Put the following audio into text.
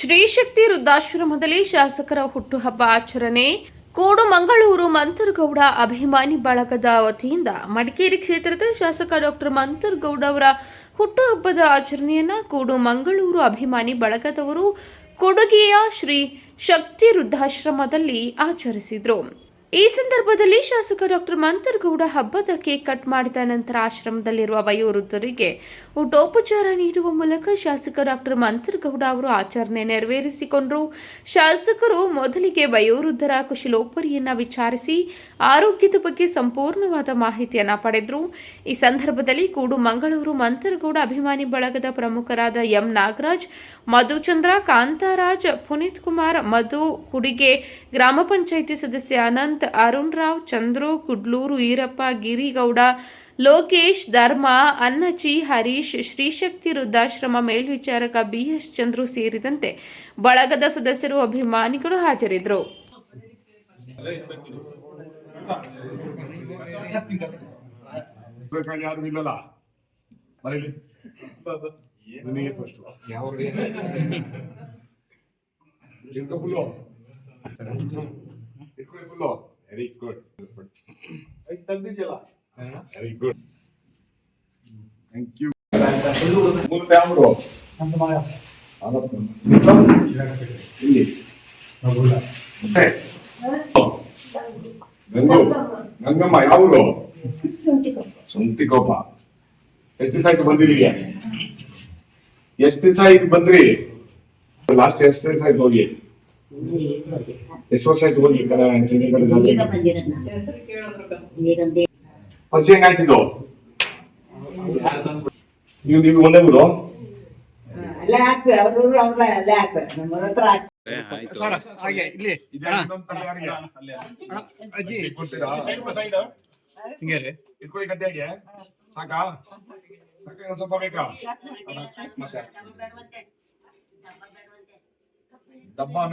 ಶ್ರೀ ಶಕ್ತಿ ವೃದ್ಧಾಶ್ರಮದಲ್ಲಿ ಶಾಸಕರ ಹುಟ್ಟುಹಬ್ಬ ಆಚರಣೆ. ಕೋಡುಮಂಗಳೂರು ಮಂತರಗೌಡ ಅಭಿಮಾನಿ ಬಳಗದ ವತಿಯಿಂದ ಮಡಿಕೇರಿ ಕ್ಷೇತ್ರದ ಶಾಸಕ ಡಾಕ್ಟರ್ ಮಂತರಗೌಡ ಅವರ ಹುಟ್ಟುಹಬ್ಬದ ಆಚರಣೆಯನ್ನು ಕೋಡುಮಂಗಳೂರು ಅಭಿಮಾನಿ ಬಳಗದವರು ಕೊಡಗಿಯ ಶ್ರೀ ಶಕ್ತಿ ವೃದ್ಧಾಶ್ರಮದಲ್ಲಿ ಆಚರಿಸಿದರು. ಈ ಸಂದರ್ಭದಲ್ಲಿ ಶಾಸಕ ಡಾಕ್ಟರ್ ಮಂತರಗೌಡ ಹಬ್ಬದ ಕೇಕ್ ಕಟ್ ಮಾಡಿದ ನಂತರ ಆಶ್ರಮದಲ್ಲಿರುವ ವಯೋವೃದ್ಧರಿಗೆ ಊಟೋಪಚಾರ ನೀಡುವ ಮೂಲಕ ಶಾಸಕ ಡಾಕ್ಟರ್ ಮಂತರಗೌಡ ಅವರು ಆಚರಣೆ ನೆರವೇರಿಸಿಕೊಂಡರು. ಶಾಸಕರು ಮೊದಲಿಗೆ ವಯೋವೃದ್ಧರ ಕುಶಲೋಪರಿಯನ್ನ ವಿಚಾರಿಸಿ ಆರೋಗ್ಯದ ಬಗ್ಗೆ ಸಂಪೂರ್ಣವಾದ ಮಾಹಿತಿಯನ್ನ ಪಡೆದರು. ಈ ಸಂದರ್ಭದಲ್ಲಿ ಕೂಡುಮಂಗಳೂರು ಮಂತರಗೌಡ ಅಭಿಮಾನಿ ಬಳಗದ ಪ್ರಮುಖರಾದ ಎಂ ನಾಗರಾಜ್, ಮಧುಚಂದ್ರ, ಕಾಂತರಾಜ್, ಪುನೀತ್ ಕುಮಾರ್, ಮಧು ಕುಡಿಗೆ, ಗ್ರಾಮ ಪಂಚಾಯಿತಿ ಸದಸ್ಯ ಅನಂತ್, ಅರುಣ್ ರಾವ್, ಚಂದ್ರು, ಕುಡ್ಲೂರು ಈರಪ್ಪ, ಗಿರಿಗೌಡ, ಲೋಕೇಶ್, ಧರ್ಮ, ಅನ್ನಚಿ, ಹರೀಶ್, ಶ್ರೀಶಕ್ತಿ ವೃದ್ಧಾಶ್ರಮ ಮೇಲ್ವಿಚಾರಕ BS ಚಂದ್ರು ಸೇರಿದಂತೆ ಬಳಗದ ಸದಸ್ಯರು, ಅಭಿಮಾನಿಗಳು ಹಾಜರಿದ್ದರು. Very good. Very good. Thank you. Multa amro. Andamaya. Arap. Illi. Nagula. Gangamma ಯಾವರು? ಸುಂಟಿಕೊಪ್ಪ. ಎಷ್ಟು ದಿವಸ ಆಯ್ತು ಬಂದಿರಿ? ಎಷ್ಟು ದಿವಸ ಆಯ್ತು ಬಂದ್ರಿ? ಲಾಸ್ಟ್ ಎಷ್ಟು ದಿವಸ ಆಯ್ತು ಹೋಗಿ? ಎಷ್ಟು ವರ್ಷ ಆಯ್ತು ಹೋಗಿ? ಪರಿಚಯ ಹೆಂಗಾಯ್ತಿದ್ದು? ನೀವು ಒಂದೇ ಊರು? ಇಟ್ಕೊಳ್ಳಿ ಗದ್ದೆಗೆ ಸಾಕಾ? ಸ್ವಲ್ಪ ಬೇಕಾ ಡಬ್ಬ?